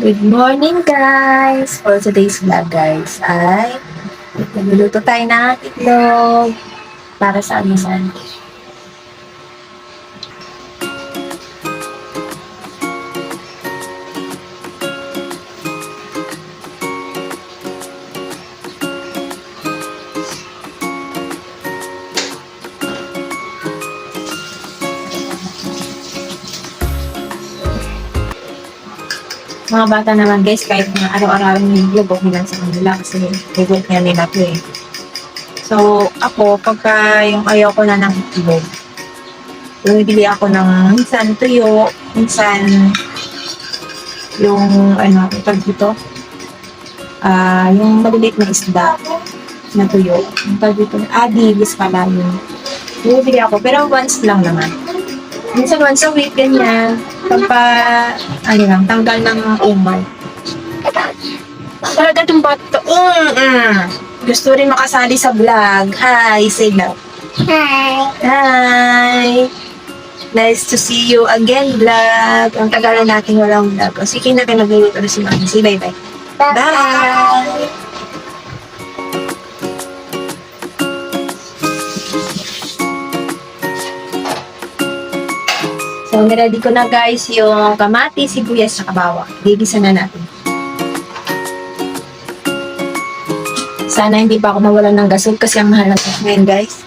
Good morning guys! For today's vlog guys ay nagluluto tayo ng itlog para sa almusal. Mga bata naman guys, kahit na araw-araw yung itlog, okay lang sa kanila kasi favorite nga nila to eh. So, ako, pagka yung ayaw ko na ng itlog, bumibili ako ng minsan tuyo, minsan yung tawag dito, yung maliliit na isda na tuyo. Yung tawag dito, dilis pala yun. Bumibili ako, pero once lang naman. Minsan once a week, ganyan. Tanggal ng umay. Talaga itong bato. Gusto rin makasali sa vlog. Hi, say now. Hi. Hi. Nice to see you again, vlog. Ang tagal na natin walang vlog. O, sige na kayo magluluto na si Mami. Say bye-bye. Bye! So, niready ko na guys yung kamatis, sibuyas, at bawang. Gigisa na natin. Sana hindi pa ako mawalan ng gasol kasi ang mahal ng gas ngayon guys.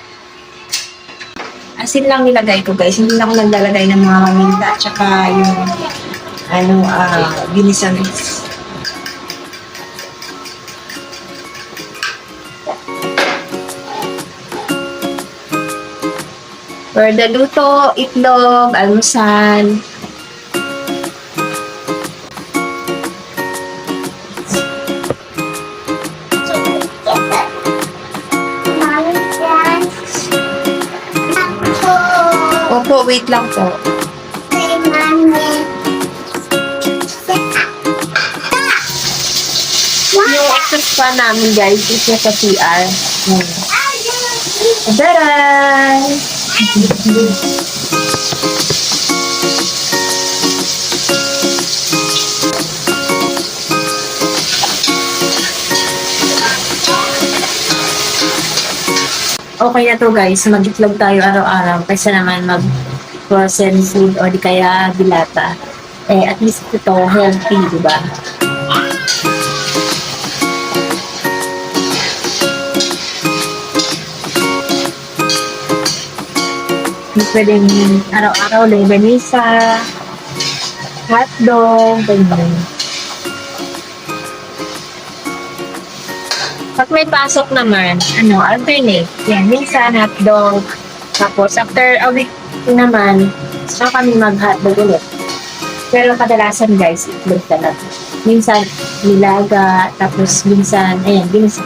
Asin lang nilagay ko guys. Hindi na ako naglalagay ng mga maminta at saka yung ginisan. For the luto, itlog, almusal. Opo, wait lang po. Yung exhaust fan namin guys, is sa CR. Taray! Okay na to guys, mag-itlog tayo araw-araw kaysa naman mag-frozen food o di kaya dilata. At least ito healthy, diba? Pwedeng araw-araw longganisa, hotdog, ganyan. Pag may pasok naman, alternate. Yan, minsan hotdog. Tapos, after a week naman, saka kami mag-hotdog ulit. Pero kadalasan guys, itlog talaga. Minsan, nilaga, tapos minsan, ginisa.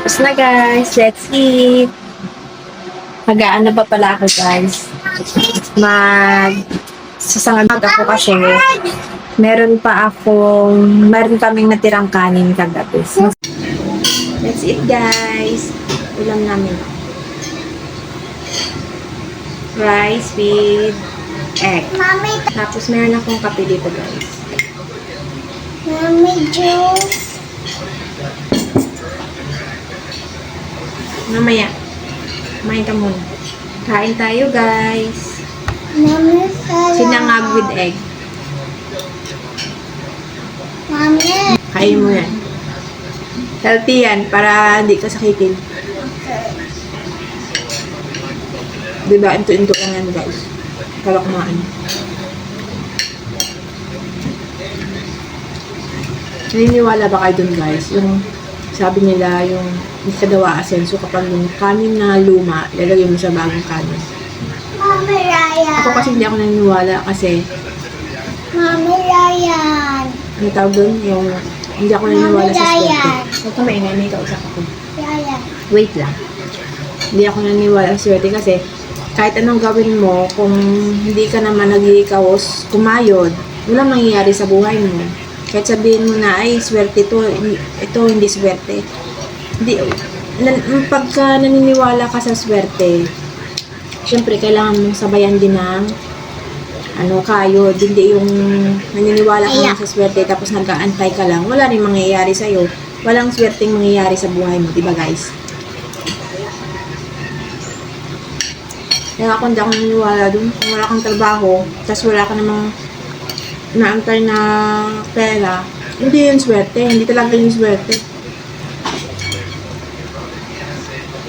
Tapos na guys, let's eat. Mag-aano pa pala ako guys. Sasangag ako kasi meron kaming natirang kanin kagabi. So, let's eat guys. Ulam namin. Rice with egg. Mami, Tapos meron akong kape dito guys. Mami, juice. Mamaya. Kumain ka muna. Kain tayo guys. Mami, salad. Sinangag with egg. Mami. Kain mo yan. Healthy yan para hindi ka sakitin. Diba? Into lang yan guys. Para kumain. Naniniwala ba kayo dun guys? Yung sabi nila yung hindi ka daw aasenso kapag yung kanin na luma, lalagay mo sa bagong kanin. Mami, Ryan. Ako kasi hindi ako naniniwala kasi Mami, Ryan. ano tawag dun? Yung hindi ako naniniwala sa swerte. Ryan. Ito may kausap ako. Ryan. Wait lang. Hindi ako naniniwala sa swerte kasi kahit anong gawin mo, kung hindi ka naman nag-iikawos, kumayod, walang mangyayari sa buhay mo. Kahit sabihin mo na, ay, swerte ito hindi swerte. Pagka naniniwala ka sa swerte, syempre, kailangan mong sabayan din ng kayod, hindi yung naniniwala ka lang sa swerte tapos nag-aantay ka lang, wala rin mangyayari sa'yo. Walang swerteng mangyayari sa buhay mo, diba guys? Kaya ako hindi ako naniniwala dun. Kung wala kang trabaho, tapos wala ka namang naantay na pera, hindi yun swerte, hindi talaga yung swerte.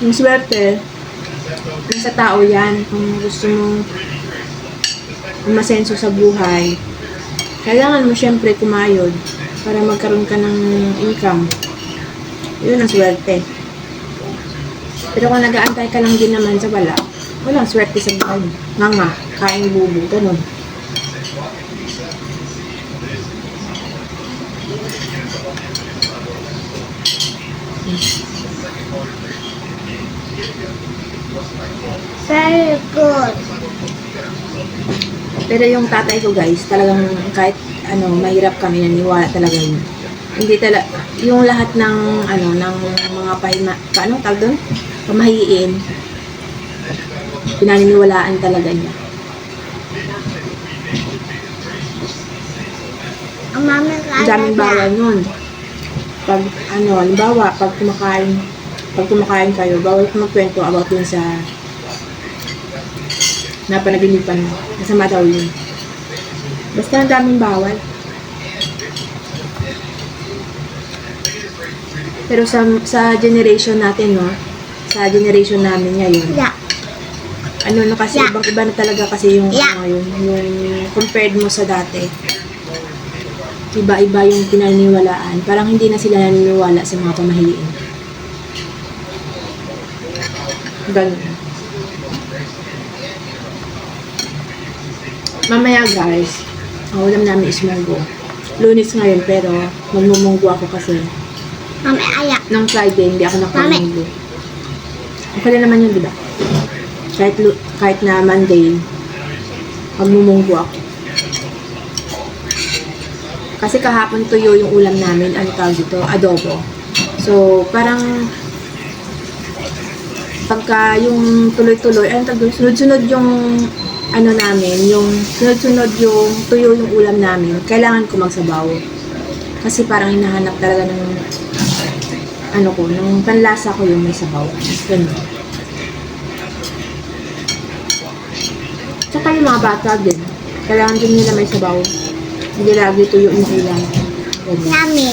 Yung swerte, nasa tao yan. Kung gusto mong umasenso sa buhay, kailangan mo syempre kumayod para magkaroon ka ng income. Yun ang swerte. Pero kung nag-aantay ka lang din naman sa walang swerte sa buhay. Nga, kain bubo, ganun. Very good. Pero yung tatay ko guys, talagang kahit mahirap kami, naniwala talaga yun. Hindi talaga, yung lahat ng ng mga tawag doon? Pamahiin, pinaniniwalaan talaga niya. Ang mami Ang daming bawal nun. Pag, halimbawa, pag kumakain kayo, bawal ko magkwento about dun sa napanaginipan mo. Masama daw yun. Basta ang daming bawal. Pero sa generation natin, no? Sa generation namin ngayon, Yeah. kasi Yeah. ibang-iba na talaga kasi yung Yeah. yung compared mo sa dati. Iba-iba yung pinaniniwalaan. Parang hindi na sila naniniwala sa mga pamahiin. Ganun. Mamaya guys, ang ulam namin is munggo. Lunes ngayon pero magmumunggo ako kasi Mami, ayak. nung Friday hindi ako nakamunggo. Okay na naman yun, diba? Kahit na Monday, magmumunggo ako. Kasi kahapon tuyo yung ulam namin, tawag dito, adobo. So, parang pagka yung tuloy-tuloy, sunod-sunod yung namin, yung sunod-sunod yung tuyo yung ulam namin, kailangan ko magsabaw. Kasi parang hinahanap talaga ng ng panlasa ko yung may sabaw. Ganun. Tsaka yung mga bata din, kailangan din nila may sabaw. Hindi lagi tuyo yung ulam. Ganun. Mami.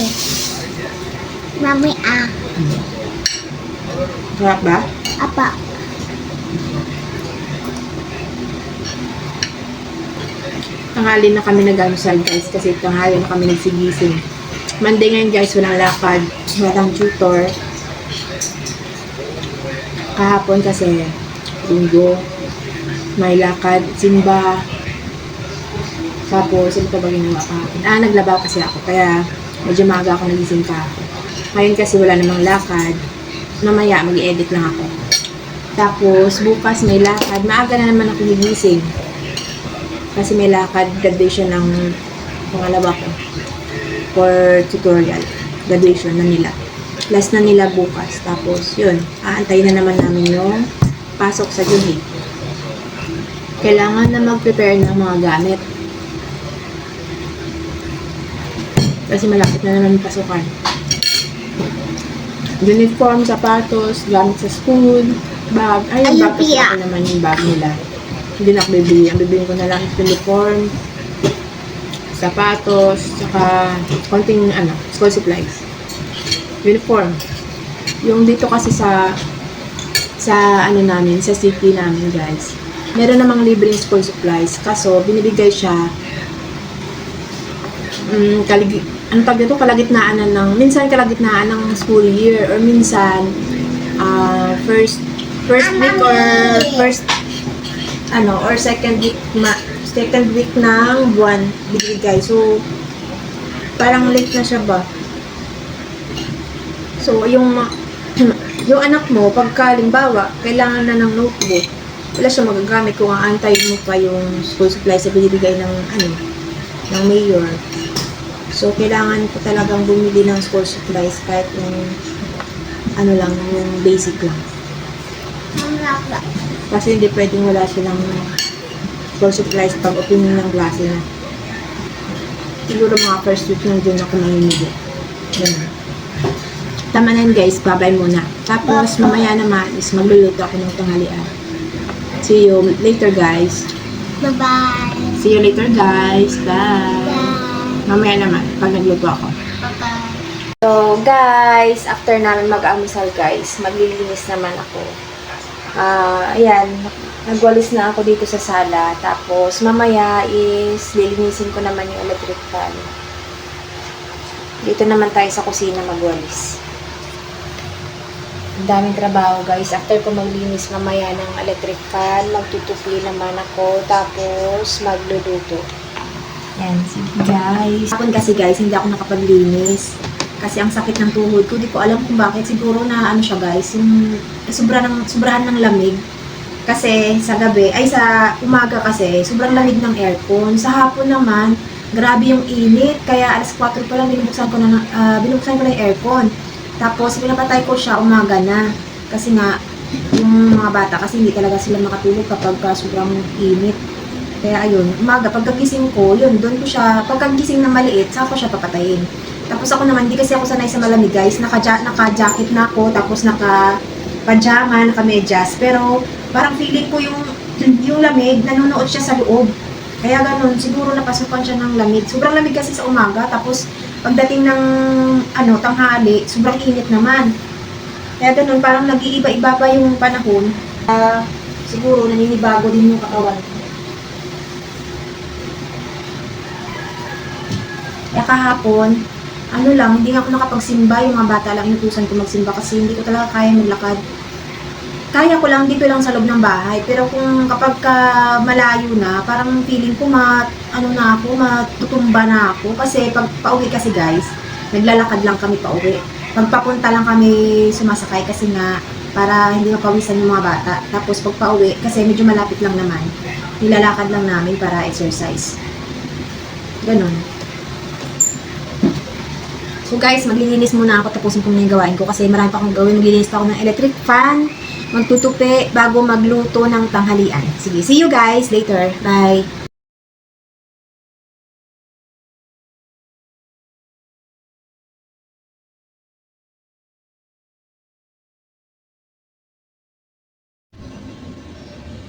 Mami, Sarap ba? Apa. Tanghali na kami nag-almusal guys kasi tanghali na kami nagsigising. Monday ngayon guys, walang lakad, walang tutor. Kahapon kasi linggo, may lakad, simba. Tapos, ano pa ba ginawa kahapon? Naglaba kasi ako, kaya medyo maaga ako nagising kahapon. Ngayon kasi wala namang lakad, mamaya mag-edit lang ako. Tapos, bukas may lakad, maaga na naman ako nagising. Kasi may lakad, graduation ng pangalawa ko for tutorial. Graduation na nila. Last na nila bukas. Tapos, yun. Aantayin na naman namin yung pasok sa Juhi. Kailangan na mag-prepare ng mga gamit. Kasi malapit na naman yung pasukan. Uniform, sapatos, gamit sa school, bag. Ay, yung bag kasi ako naman yung bag nila. Hindi na ako bibili. Ang bibili ko na lang is uniform, sapatos, saka konting school supplies. Uniform. Yung dito kasi sa namin, sa city namin guys, meron namang libreng school supplies. Kaso, binibigay siya kalagitnaan minsan kalagitnaan ng school year or minsan first week or second week ng buwan bibigay. So, parang late na siya ba? So, yung anak mo, pagka halimbawa, kailangan na ng notebook, wala siya magagamit kung aantayin mo pa yung school supplies na binibigay ng mayor. So, kailangan ko talagang bumili ng school supplies kahit yung yung basic lang. Kasi hindi pwedeng wala silang for supplies pag opening ng klase na. Siguro mga first week lang din ako mamimili. Ganun. Tama na yun guys, babay muna. Tapos mamaya naman is magluluto ako ng tanghalian. See you later guys. Bye-bye. See you later guys. Bye. Bye. Mamaya naman pag nagluto ako. Bye-bye. So guys, after namin mag-almusal guys, maglilinis naman ako. Ayan, nagwalis na ako dito sa sala. Tapos mamaya is lilinisin ko naman yung electric fan. Dito naman tayo sa kusina magwalis. Ang daming trabaho guys. After ko maglinis mamaya ng electric fan, magtutupli naman ako. Tapos magluluto. Yan, sige guys. Hapon kasi guys, hindi ako nakapaglinis. Kasi ang sakit ng tuhod ko, di ko alam kung bakit. Siguro na ano siya guys, yung sobrahan ng lamig. Kasi sa gabi, ay sa umaga kasi, sobrang lamig ng aircon. Sa hapon naman, grabe yung init. Kaya alas 4 pa lang binubuksan ko na yung aircon. Tapos pinapatay ko siya umaga na. Kasi nga, yung mga bata kasi hindi talaga sila makatulog kapag sobrang init. Kaya ayun, umaga, pagkagising ko, yun, doon ko siya, pagkagising na maliit, saka ko siya papatayin. Tapos ako naman, hindi kasi ako sanay sa malamig guys, naka-jacket na ako, tapos naka-pajama, naka-medyas. Pero parang feeling ko yung lamig, nanonood siya sa loob. Kaya ganun, siguro napasukan siya ng lamig. Sobrang lamig kasi sa umaga, tapos pagdating ng tanghali, sobrang init naman. Kaya ganun, parang nag-iiba-iba pa yung panahon. Siguro naninibago din yung katawan ko. Kaya kahapon, hindi nga ako nakapagsimba. Yung mga bata lang inutusan ko magsimba kasi hindi ko talaga kaya maglakad. Kaya ko lang dito lang sa loob ng bahay. Pero kung kapag malayo na, parang feeling ko matutumba na ako. Kasi pag pauwi kasi guys, naglalakad lang kami pauwi. Pagpapunta lang kami sumasakay kasi nga para hindi mapawisan yung mga bata. Tapos pag pauwi, kasi medyo malapit lang naman, nilalakad lang namin para exercise. Ganon. So guys, maglilinis muna ako, tapusin ko muna yung gawain ko kasi marami pa akong gawin. Maglilinis pa ako ng electric fan, magtutupi bago magluto ng tanghalian. Sige, see you guys later. Bye!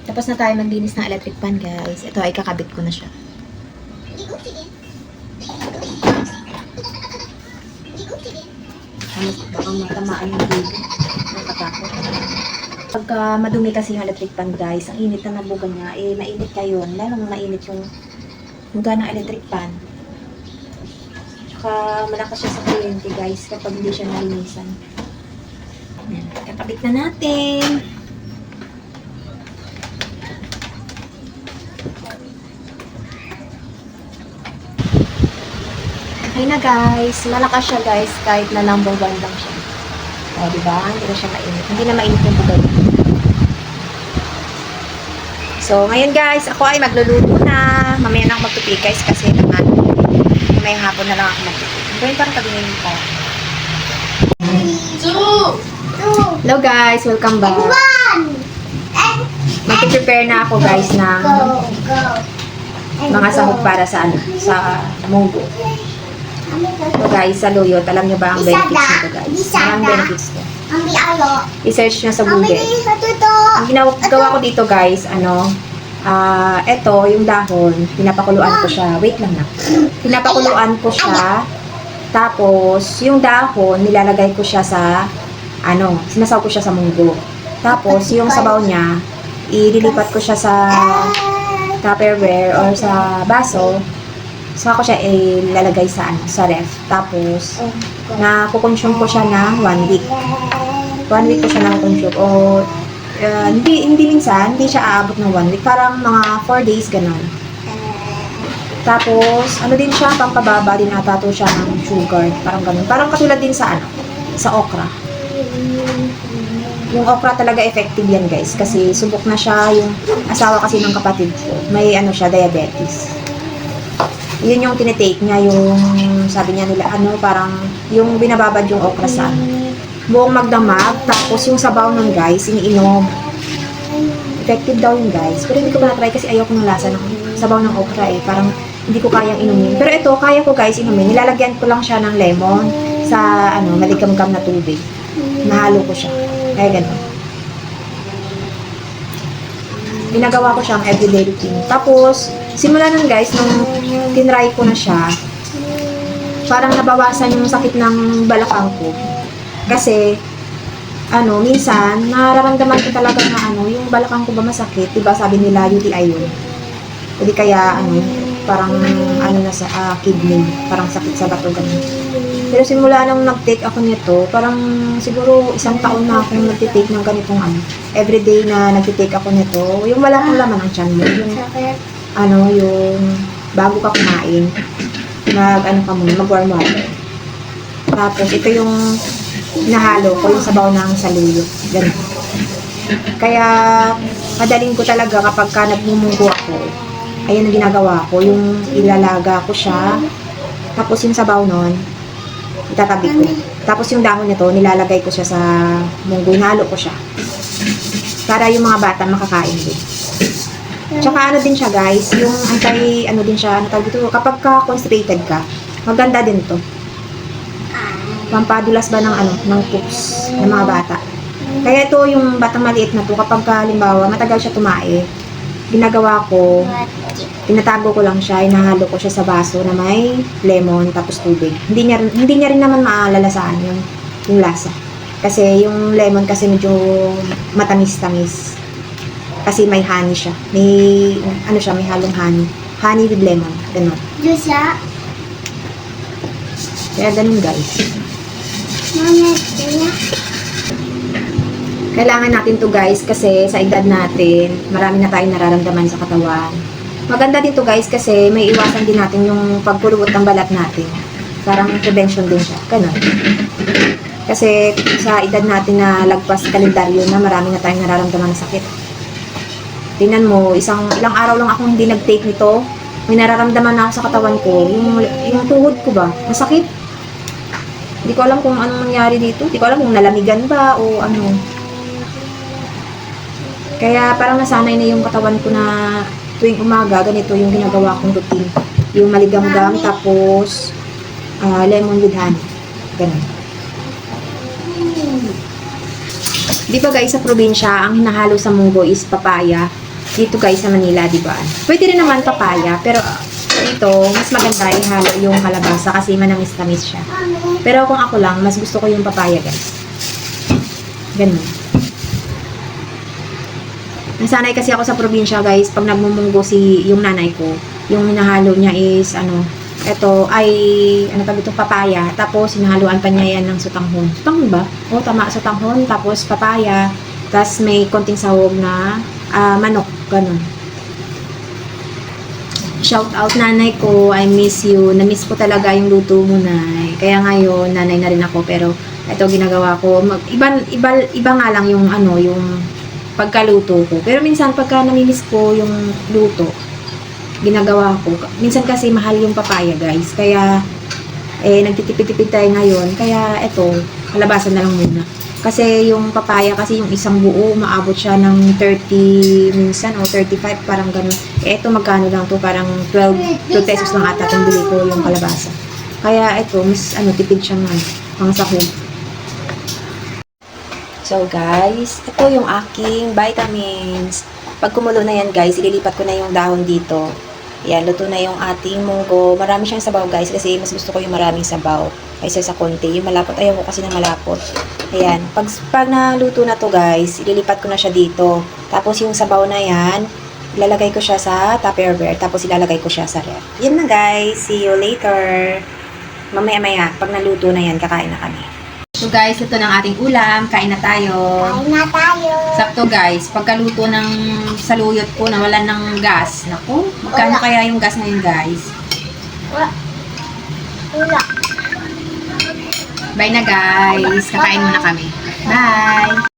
Tapos na tayo maglinis ng electric fan guys. Ito ay kakabit ko na siya. Baka matamaan yung bigo. Nakatakot. Pagka madumi kasi yung electric fan guys, ang init na nabuga niya, mainit kayo. Lalong mainit yung buga ng electric fan. Tsaka malakas siya sa kuryente guys kapag hindi siya nalinisan. Ayan. Kakabit na natin. Okay na guys, malakas siya guys kahit na number 1 lang siya. O, diba? Hindi na siya mainit. Hindi na mainit yung bugay. So, ngayon guys, ako ay magluluto na. Mamaya na ako magtupi guys kasi naman may hapon na lang ako magtupi. Ngayon parang tabingin ko. Hello guys, welcome back. Mag-prepare na ako guys ng mga sahog para sa sa munggo. So guys, sa luyot, alam nyo ba ang benefits nito guys? Ang benefits nito. I-search nyo sa Google. Ang ginagawa ko dito guys, ito, yung dahon, pinapakuluan ko siya. Wait lang na. Pinapakuluan ko siya. Tapos, yung dahon, nilalagay ko siya sa, sinasaw ko siya sa munggo. Tapos, yung sabaw niya, ililipat ko siya sa Tupperware or sa baso. Saka ko siya ilalagay sa ref. Tapos, nakukonsume ko siya na 1 week. 1 week ko siya nakukonsume. O, hindi minsan, hindi siya aabot ng 1 week. Parang mga 4 days, gano'n. Tapos, din siya, pampababa din ata to siya ng sugar. Parang gano'n. Parang katulad din sa okra. Yung okra talaga effective yan, guys. Kasi subok na siya, yung asawa kasi ng kapatid ko. May siya, diabetes. Yun yung tinitake niya, yung sabi niya nila, parang yung binababad yung okra sa buong magdamag. Tapos yung sabaw nun guys, iniinom. effective daw yun guys. Pero hindi ko pa na-try kasi ayoko ng lasa ng sabaw ng okra eh. Parang hindi ko kayang inumin. Pero ito, kaya ko guys inumin. Nilalagyan ko lang siya ng lemon sa maligam-gam na tubig. Nahalo ko siya. Kaya ganun. Ginagawa ko siyang everyday routine. Tapos, simula nun guys, nung tinry ko na siya, parang nabawasan yung sakit ng balakang ko. Kasi, minsan, nararamdaman ko talaga na yung balakang ko ba masakit. Diba sabi nila, UTI yun. O di kaya, parang, na sa kidney. Parang sakit sa bato, ganun. Pero simula nang nag-take ako nito, parang siguro 1 taon na akong nag-take ng ganitong everyday na nag-take ako nito. Yung wala kang laman ang tiyan mo. Yung bago ka kumain, mag-warm water. Tapos, ito yung nahalo ko, yung sabaw ng saluyot. Ganun. Kaya, madaling ko talaga kapag ka nagmumunggo ako, ayan ang ginagawa ko, yung ilalaga ko siya, tapos yung sabaw nun, itatabi ko. Tapos yung dahon nito, nilalagay ko siya sa munggo, hinalo ko siya. Para yung mga bata makakain din. Tsaka din siya guys, yung din siya, kapag ka-constipated ka, maganda din to. Pampadulas ba ng poops ng mga bata. Kaya ito yung batang maliit na to, kapag halimbawa matagal siya tumae, ginagawa ko, tinatago ko lang siya, inahalo ko siya sa baso na may lemon tapos tubig. Hindi niya rin naman maalalasaan yung lasa. Kasi yung lemon kasi medyo matamis-tamis. Kasi may honey siya. May may halong honey. Honey with lemon. Ganun. Juice ya? Kaya ganun guys. Mama, ya? Kailangan natin to guys kasi sa edad natin, marami na tayong nararamdaman sa katawan. Maganda din to guys kasi may iwasan din natin yung pagpuluot ng balat natin. Parang prevention din siya. Ganun. Kasi sa edad natin na lagpas kalendaryo na marami na tayong nararamdaman na sakit. Tingnan mo, ilang araw lang akong hindi nag-take nito. May nararamdaman na ako sa katawan ko. Yung tuhod ko ba? Masakit. Hindi ko alam kung anong nangyari dito. Hindi ko alam kung nalamigan ba o ano. Kaya parang nasanay na yung katawan ko na tuwing umaga, ganito yung ginagawa kong routine. Yung maligam-gam, tapos lemon with honey. Ganun. Di ba guys, sa probinsya, ang hinahalo sa munggo is papaya. Dito guys sa Manila, di ba? Pwede rin naman papaya, pero dito, mas maganda ihalo yung kalabasa kasi manamis-tamis siya. Pero kung ako lang, mas gusto ko yung papaya guys. Ganun. Nasanay kasi ako sa probinsya guys, pag nagmumunggo yung nanay ko, yung hinahalo niya is papaya, tapos hinahaluan pa niya yan ng sutanghon. Sutanghon ba? O tama, sutanghon, tapos papaya, tapos may konting sahog na manok, ganun. Shout out nanay ko, I miss you. Na-miss ko talaga yung luto mo, nay. Kaya ngayon, nanay na rin ako, pero ito ginagawa ko. Iba nga lang yung yung pagkaluto ko. Pero minsan pagka namimiss ko yung luto, ginagawa ko. Minsan kasi mahal yung papaya, guys. Kaya nagtitipid-tipid tayo ngayon. Kaya eto, kalabasan na lang muna. Kasi yung papaya, kasi yung isang buo, maabot siya ng 30 minsan o 35, parang ganun. Eto magkano lang to, parang 12 pesos lang ata kung bili ko yung kalabasa. Kaya eto, mas tipid siya ng mga sahog. So guys, ito yung aking vitamins. Pag kumulo na yan guys, ililipat ko na yung dahon dito. Yan, luto na yung ating munggo. Marami siyang sabaw guys kasi mas gusto ko yung maraming sabaw kaysa sa konti. Yung malapot, ayaw ko kasi ng malapot. Ayan, pag naluto na to guys, ililipat ko na siya dito. Tapos yung sabaw na yan, ilalagay ko siya sa Tupperware. Tapos ilalagay ko siya sa ref. Yan na guys, see you later. Mamaya-maya, pag naluto na yan, kakain na kami. So guys, ito na ang ating ulam. Kain na tayo. Kain na tayo. Sakto guys, pagkaluto ng saluyot ko, nawalan ng gas. Naku, magkano Wala. kaya yung gas ngayon guys? Wala. Bye na guys. Kakain muna kami. Bye!